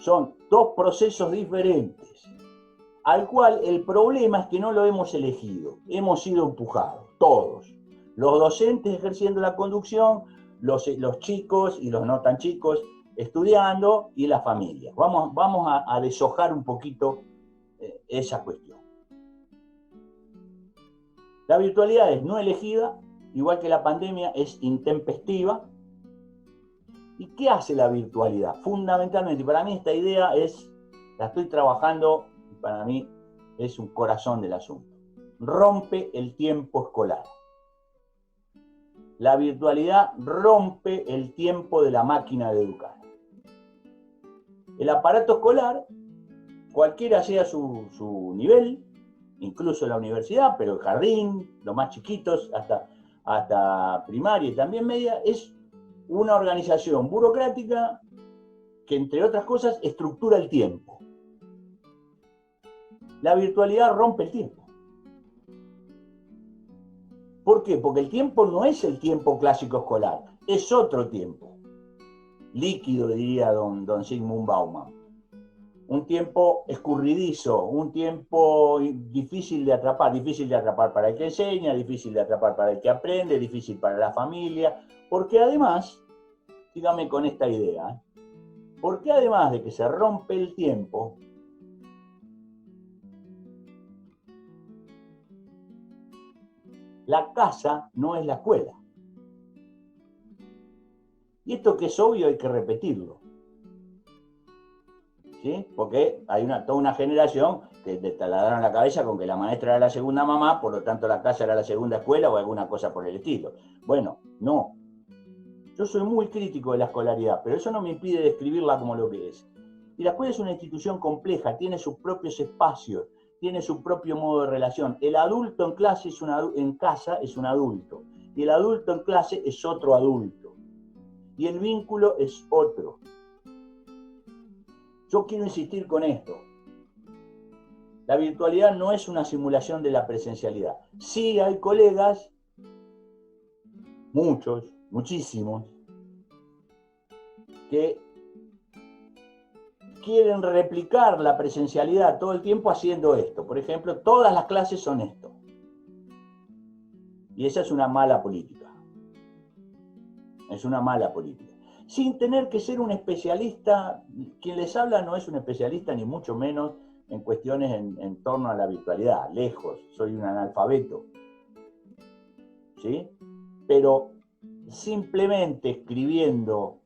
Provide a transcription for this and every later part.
Son dos procesos diferentes, al cual el problema es que no lo hemos elegido, hemos sido empujados, todos. Los docentes ejerciendo la conducción, los chicos y los no tan chicos estudiando y las familias. Vamos a deshojar un poquito esa cuestión. La virtualidad es no elegida, igual que la pandemia es intempestiva. ¿Y qué hace la virtualidad? Fundamentalmente, y para mí esta idea la estoy trabajando, y para mí es un corazón del asunto. Rompe el tiempo escolar. La virtualidad rompe el tiempo de la máquina de educar. El aparato escolar, cualquiera sea su nivel, incluso la universidad, pero el jardín, los más chiquitos, hasta primaria y también media, es una organización burocrática que, entre otras cosas, estructura el tiempo. La virtualidad rompe el tiempo. ¿Por qué? Porque el tiempo no es el tiempo clásico escolar, es otro tiempo. Líquido, diría don Zygmunt Bauman. Un tiempo escurridizo, un tiempo difícil de atrapar para el que enseña, difícil de atrapar para el que aprende, difícil para la familia, porque además, sígame con esta idea, porque además de que se rompe el tiempo, la casa no es la escuela. Y esto que es obvio hay que repetirlo. ¿Sí? Porque hay toda una generación que te taladraron la cabeza con que la maestra era la segunda mamá, por lo tanto la casa era la segunda escuela o alguna cosa por el estilo. Bueno, no. Yo soy muy crítico de la escolaridad, pero eso no me impide describirla como lo que es. Y la escuela es una institución compleja, tiene sus propios espacios, tiene su propio modo de relación. El adulto en casa es un adulto, y el adulto en clase es otro adulto, y el vínculo es otro. Yo quiero insistir con esto. La virtualidad no es una simulación de la presencialidad. Sí hay colegas, muchísimos, que quieren replicar la presencialidad todo el tiempo haciendo esto. Por ejemplo, todas las clases son esto. Y esa es una mala política. Es una mala política. Sin tener que ser un especialista, quien les habla no es un especialista ni mucho menos en cuestiones en torno a la virtualidad, lejos, soy un analfabeto. ¿Sí? Pero simplemente escribiendo,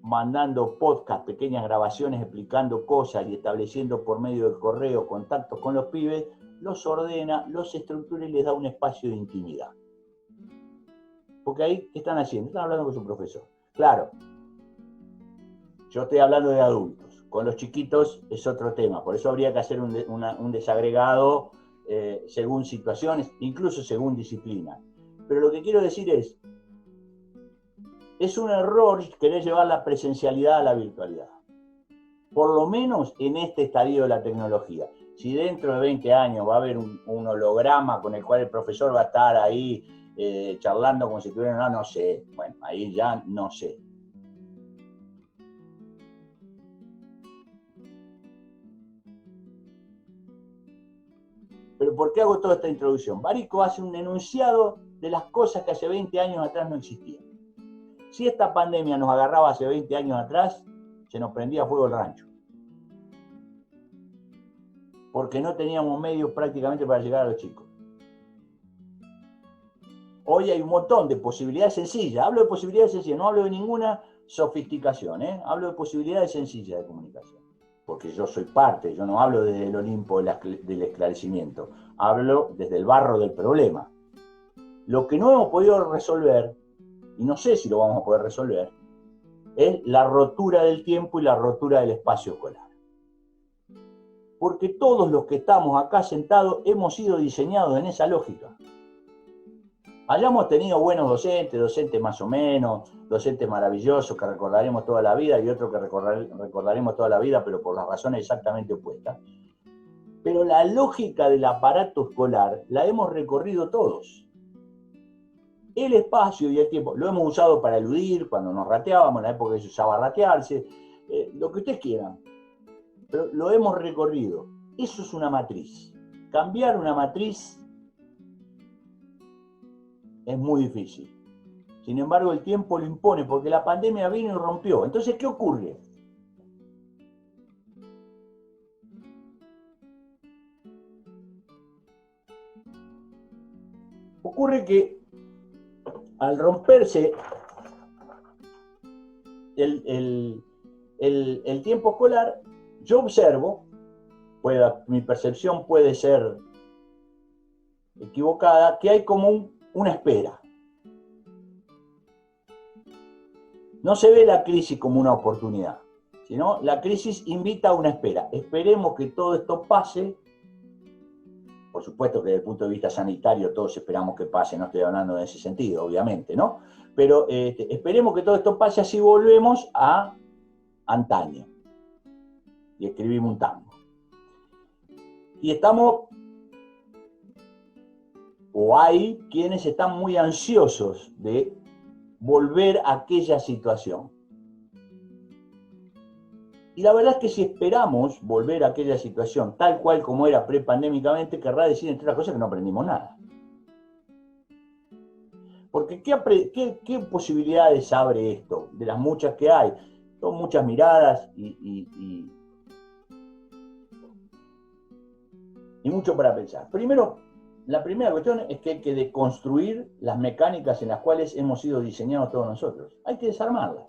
mandando podcast, pequeñas grabaciones explicando cosas y estableciendo por medio del correo contactos con los pibes, los ordena, los estructura y les da un espacio de intimidad. Porque ahí, ¿qué están haciendo? Están hablando con su profesor. Claro, yo estoy hablando de adultos. Con los chiquitos es otro tema. Por eso habría que hacer un desagregado según situaciones, incluso según disciplina. Pero lo que quiero decir es un error querer llevar la presencialidad a la virtualidad. Por lo menos en este estadio de la tecnología. Si dentro de 20 años va a haber un holograma con el cual el profesor va a estar ahí charlando como si estuviera, no sé. Bueno, ahí ya no sé. Pero ¿por qué hago toda esta introducción? Barico hace un enunciado de las cosas que hace 20 años atrás no existían. Si esta pandemia nos agarraba hace 20 años atrás, se nos prendía fuego el rancho. Porque no teníamos medios prácticamente para llegar a los chicos. Hoy hay un montón de posibilidades sencillas. Hablo de posibilidades sencillas, no hablo de ninguna sofisticación, hablo de posibilidades sencillas de comunicación. Porque yo soy parte, yo no hablo desde el Olimpo del esclarecimiento, hablo desde el barro del problema. Lo que no hemos podido resolver, y no sé si lo vamos a poder resolver, es la rotura del tiempo y la rotura del espacio escolar. Porque todos los que estamos acá sentados hemos sido diseñados en esa lógica. Hayamos tenido buenos docentes más o menos, docentes maravillosos que recordaremos toda la vida y otros que recordaremos toda la vida, pero por las razones exactamente opuestas. Pero la lógica del aparato escolar la hemos recorrido todos. El espacio y el tiempo lo hemos usado para eludir, cuando nos rateábamos, en la época que se usaba ratearse, lo que ustedes quieran. pero lo hemos recorrido. Eso es una matriz. Cambiar una matriz es muy difícil. Sin embargo, el tiempo lo impone, porque la pandemia vino y rompió. Entonces, ¿qué ocurre? Ocurre que al romperse el tiempo escolar, yo observo, mi percepción puede ser equivocada, que hay como una espera. No se ve la crisis como una oportunidad, sino la crisis invita a una espera. Esperemos que todo esto pase. Por supuesto que desde el punto de vista sanitario todos esperamos que pase, no estoy hablando en ese sentido, obviamente, ¿no? Pero esperemos que todo esto pase, así volvemos a antaño. Y escribimos un tango. Y estamos, o hay quienes están muy ansiosos de volver a aquella situación. Y la verdad es que si esperamos volver a aquella situación tal cual como era prepandémicamente, querrá decir, entre otras cosas, que no aprendimos nada. Porque ¿qué posibilidades abre esto? De las muchas que hay. Son muchas miradas y mucho para pensar. Primero, la primera cuestión es que hay que deconstruir las mecánicas en las cuales hemos sido diseñados todos nosotros. Hay que desarmarlas.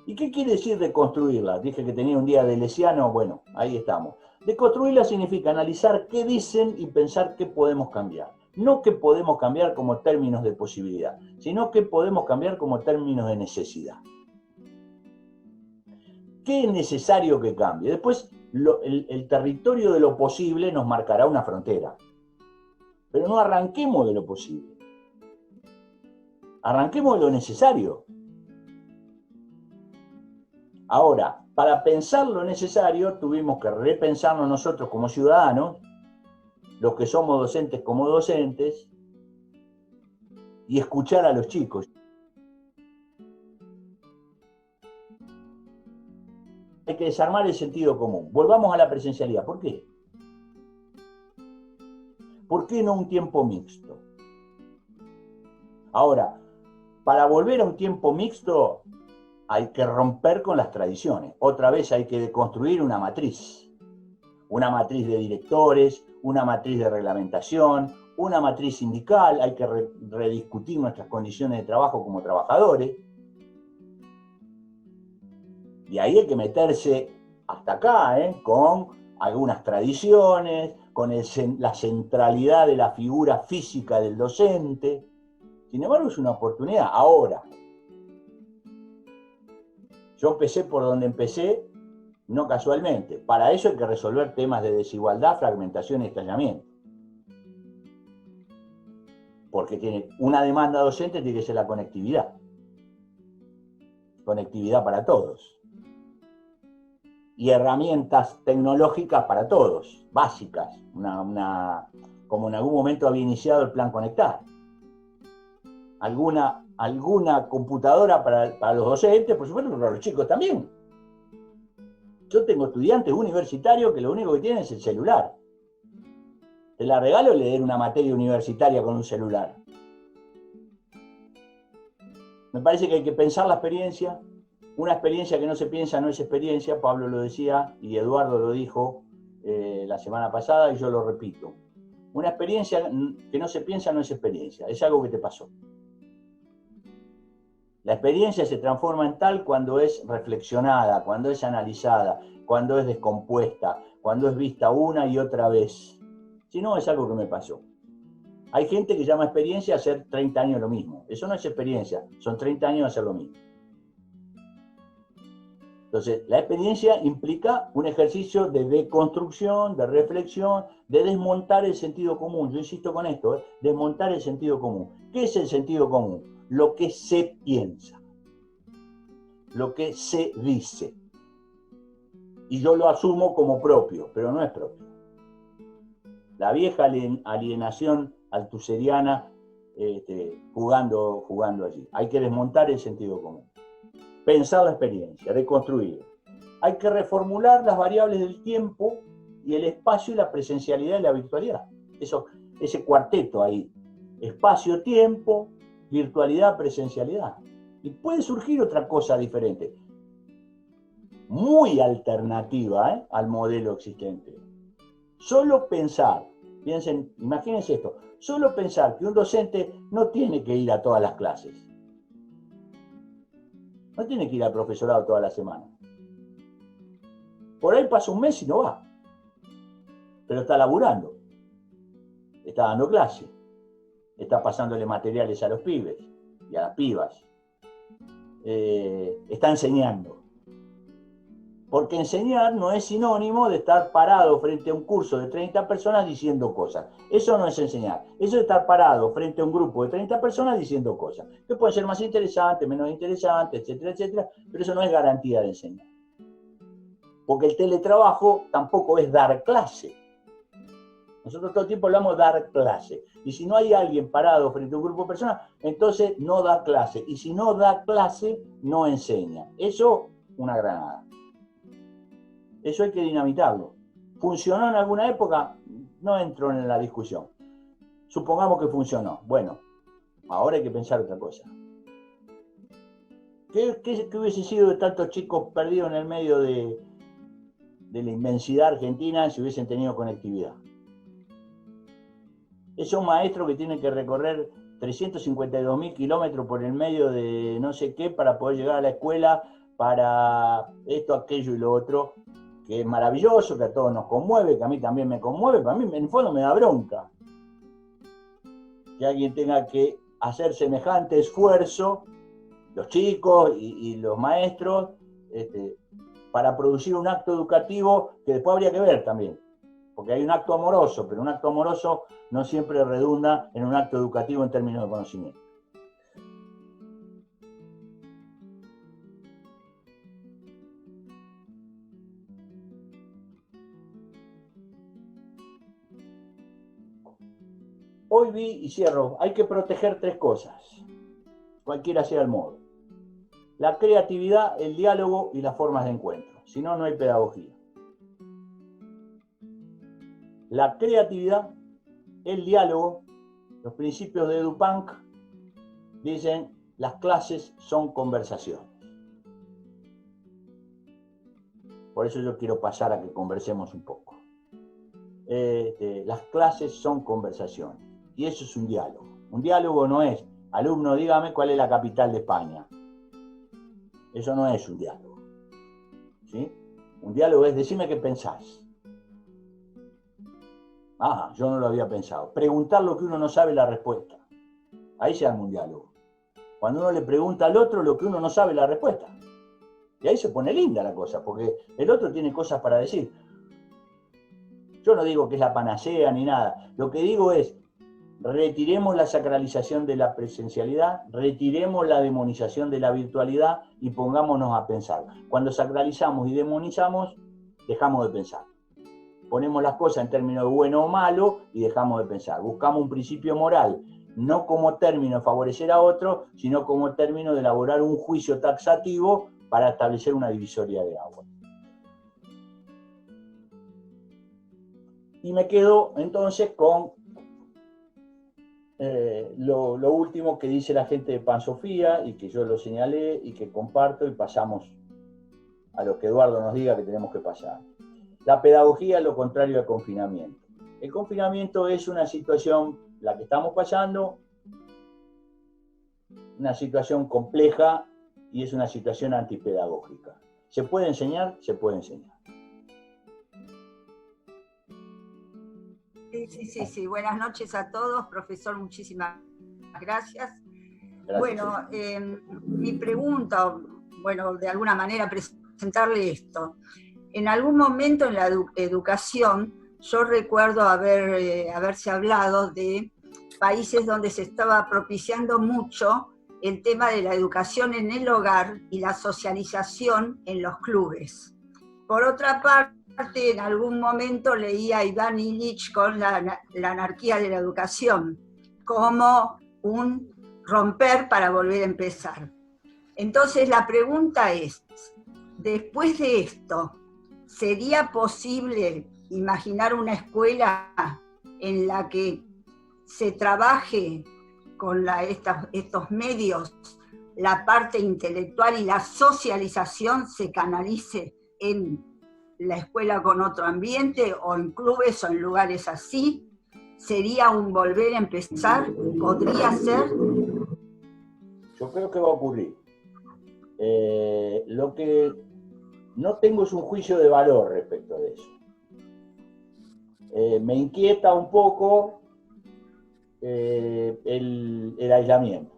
¿Y qué quiere decir deconstruirlas? Dije que tenía un día de Lesiano, bueno, ahí estamos. Deconstruirlas significa analizar qué dicen y pensar qué podemos cambiar. No qué podemos cambiar como términos de posibilidad, sino qué podemos cambiar como términos de necesidad. ¿Qué es necesario que cambie? Después, el territorio de lo posible nos marcará una frontera. Pero no arranquemos de lo posible. Arranquemos de lo necesario. Ahora, para pensar lo necesario, tuvimos que repensarnos nosotros como ciudadanos, los que somos docentes como docentes, y escuchar a los chicos. Hay que desarmar el sentido común. Volvamos a la presencialidad. ¿Por qué? ¿Por qué no un tiempo mixto? Ahora, para volver a un tiempo mixto, hay que romper con las tradiciones. Otra vez hay que deconstruir una matriz. Una matriz de directores, una matriz de reglamentación, una matriz sindical. Hay que rediscutir nuestras condiciones de trabajo como trabajadores. Y ahí hay que meterse hasta acá, con algunas tradiciones, con la centralidad de la figura física del docente. Sin embargo, es una oportunidad. Ahora, yo empecé por donde empecé, no casualmente. Para eso hay que resolver temas de desigualdad, fragmentación y estallamiento. Porque tiene una demanda docente, tiene que ser la conectividad. Conectividad para todos. Y herramientas tecnológicas para todos, básicas, como en algún momento había iniciado el plan Conectar. Alguna computadora para los docentes, por supuesto, pero para los chicos también. Yo tengo estudiantes universitarios que lo único que tienen es el celular. Te la regalo leer una materia universitaria con un celular. Me parece que hay que pensar la experiencia. Una experiencia que no se piensa no es experiencia, Pablo lo decía y Eduardo lo dijo la semana pasada y yo lo repito. Una experiencia que no se piensa no es experiencia, es algo que te pasó. La experiencia se transforma en tal cuando es reflexionada, cuando es analizada, cuando es descompuesta, cuando es vista una y otra vez. Si no, es algo que me pasó. Hay gente que llama experiencia hacer 30 años lo mismo. Eso no es experiencia, son 30 años hacer lo mismo. Entonces, la experiencia implica un ejercicio de deconstrucción, de reflexión, de desmontar el sentido común. Yo insisto con esto, desmontar el sentido común. ¿Qué es el sentido común? Lo que se piensa, lo que se dice. Y yo lo asumo como propio, pero no es propio. La vieja alienación altuseriana jugando allí. Hay que desmontar el sentido común. Pensar la experiencia, reconstruir. hay que reformular las variables del tiempo y el espacio y la presencialidad y la virtualidad. Ese cuarteto ahí, espacio, tiempo, virtualidad, presencialidad. Y puede surgir otra cosa diferente, muy alternativa al modelo existente. Solo pensar, imagínense esto, solo pensar que un docente no tiene que ir a todas las clases. No tiene que ir al profesorado toda la semana. Por ahí pasa un mes y no va. Pero está laburando. Está dando clase. Está pasándole materiales a los pibes y a las pibas. Está enseñando. Porque enseñar no es sinónimo de estar parado frente a un curso de 30 personas diciendo cosas. Eso no es enseñar. Eso es estar parado frente a un grupo de 30 personas diciendo cosas. Que pueden ser más interesantes, menos interesantes, etcétera, etcétera. Pero eso no es garantía de enseñar. Porque el teletrabajo tampoco es dar clase. Nosotros todo el tiempo hablamos de dar clase. Y si no hay alguien parado frente a un grupo de personas, entonces no da clase. Y si no da clase, no enseña. Eso, una granada. Eso hay que dinamitarlo. ¿Funcionó en alguna época? No entro en la discusión. Supongamos que funcionó. Bueno, ahora hay que pensar otra cosa. ¿Qué hubiese sido de tantos chicos perdidos en el medio de la inmensidad argentina si hubiesen tenido conectividad? Esos maestros que tienen que recorrer 352.000 kilómetros por el medio de no sé qué para poder llegar a la escuela, para esto, aquello y lo otro, que es maravilloso, que a todos nos conmueve, que a mí también me conmueve, pero a mí en el fondo me da bronca que alguien tenga que hacer semejante esfuerzo, los chicos y los maestros, para producir un acto educativo que después habría que ver también, porque hay un acto amoroso, pero un acto amoroso no siempre redunda en un acto educativo en términos de conocimiento. Hoy vi, y cierro, hay que proteger tres cosas, cualquiera sea el modo. La creatividad, el diálogo y las formas de encuentro. Si no, no hay pedagogía. La creatividad, el diálogo, los principios de Dupont dicen, las clases son conversaciones. Por eso yo quiero pasar a que conversemos un poco. Las clases son conversaciones. Y eso es un diálogo. Un diálogo no es, alumno, dígame cuál es la capital de España. Eso no es un diálogo. ¿Sí? Un diálogo es, decime qué pensás. Ah, yo no lo había pensado. Preguntar lo que uno no sabe la respuesta. Ahí se arma un diálogo. Cuando uno le pregunta al otro lo que uno no sabe la respuesta. Y ahí se pone linda la cosa, porque el otro tiene cosas para decir. Yo no digo que es la panacea ni nada. Lo que digo es, retiremos la sacralización de la presencialidad, retiremos la demonización de la virtualidad y pongámonos a pensar. Cuando sacralizamos y demonizamos, dejamos de pensar. Ponemos las cosas en términos de bueno o malo y dejamos de pensar. Buscamos un principio moral, no como término de favorecer a otro, sino como término de elaborar un juicio taxativo para establecer una divisoria de agua. Y me quedo entonces con lo último que dice la gente de Pansofía y que yo lo señalé y que comparto y pasamos a lo que Eduardo nos diga que tenemos que pasar. La pedagogía es lo contrario al confinamiento. El confinamiento es una situación, la que estamos pasando, una situación compleja y es una situación antipedagógica. ¿Se puede enseñar? Se puede enseñar. Sí. Buenas noches a todos, profesor, muchísimas gracias. Bueno, mi pregunta, bueno, de alguna manera presentarle esto. En algún momento en la educación, yo recuerdo haberse hablado de países donde se estaba propiciando mucho el tema de la educación en el hogar y la socialización en los clubes. Por otra parte, en algún momento leía a Iván Illich con la anarquía de la educación, como un romper para volver a empezar. Entonces la pregunta es, después de esto, ¿sería posible imaginar una escuela en la que se trabaje con estos medios, la parte intelectual y la socialización se canalice en la escuela con otro ambiente, o en clubes o en lugares así? ¿Sería un volver a empezar? ¿Podría ser? Yo creo que va a ocurrir. Lo que no tengo es un juicio de valor respecto de eso. Me inquieta un poco el aislamiento.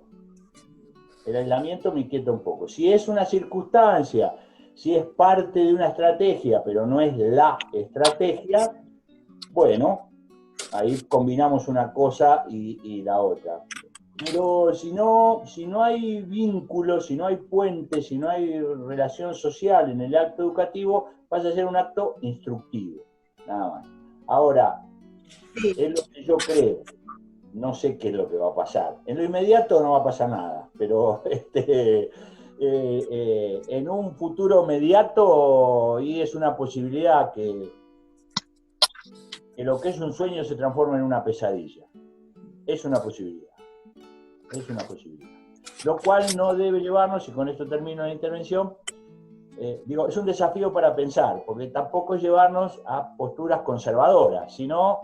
El aislamiento me inquieta un poco. Si es una circunstancia, si es parte de una estrategia, pero no es la estrategia, bueno, ahí combinamos una cosa y la otra. Pero si no hay vínculos, si no hay puentes, si no hay relación social en el acto educativo, pasa a ser un acto instructivo, nada más. Ahora, es lo que yo creo. No sé qué es lo que va a pasar. En lo inmediato no va a pasar nada, pero en un futuro inmediato y es una posibilidad que lo que es un sueño se transforma en una pesadilla. Es una posibilidad. Es una posibilidad. Lo cual no debe llevarnos, y con esto termino la intervención, es un desafío para pensar, porque tampoco es llevarnos a posturas conservadoras, sino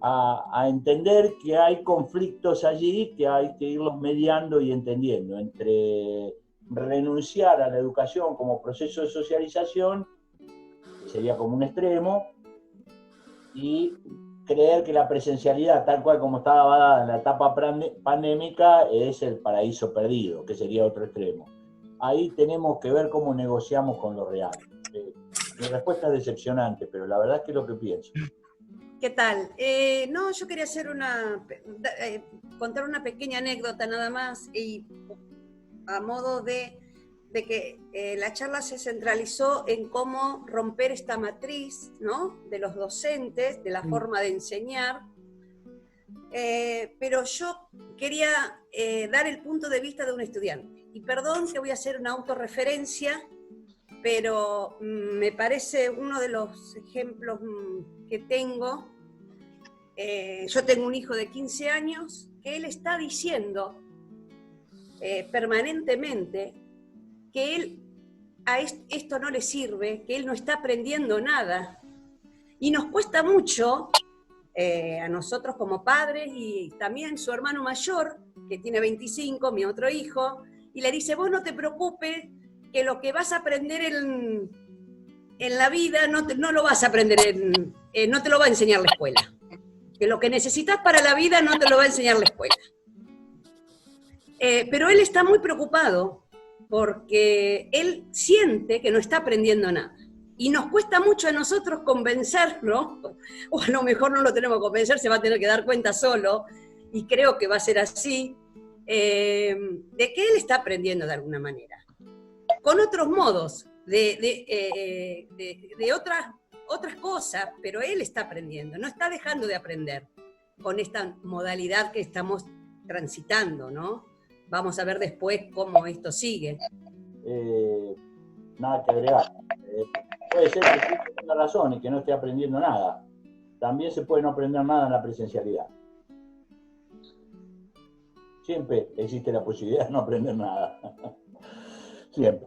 a entender que hay conflictos allí que hay que irlos mediando y entendiendo, entre renunciar a la educación como proceso de socialización, que sería como un extremo, y creer que la presencialidad, tal cual como estaba dada en la etapa pandémica, es el paraíso perdido, que sería otro extremo. Ahí tenemos que ver cómo negociamos con lo real. Mi respuesta es decepcionante, pero la verdad es que es lo que pienso. ¿Qué tal? No, yo quería hacer contar una pequeña anécdota nada más, y a modo de que la charla se centralizó en cómo romper esta matriz, ¿no?, de los docentes, de la forma de enseñar, pero yo quería dar el punto de vista de un estudiante. Y perdón que voy a hacer una autorreferencia, pero me parece uno de los ejemplos que tengo. Yo tengo un hijo de 15 años que él está diciendo permanentemente que él a esto no le sirve, que él no está aprendiendo nada. Y nos cuesta mucho, a nosotros como padres, y también su hermano mayor, que tiene 25, mi otro hijo, y le dice: vos no te preocupes, que lo que vas a aprender en la vida no lo vas a aprender, no te lo va a enseñar la escuela. Que lo que necesitas para la vida no te lo va a enseñar la escuela. Pero él está muy preocupado porque él siente que no está aprendiendo nada. Y nos cuesta mucho a nosotros convencerlo, o a lo mejor no lo tenemos que convencer, se va a tener que dar cuenta solo, y creo que va a ser así, de que él está aprendiendo de alguna manera. Con otros modos, de otras cosas, pero él está aprendiendo, no está dejando de aprender con esta modalidad que estamos transitando, ¿no? Vamos a ver después cómo esto sigue. Nada que agregar. Puede ser que tenga razón y que no esté aprendiendo nada. También se puede no aprender nada en la presencialidad. Siempre existe la posibilidad de no aprender nada. Siempre.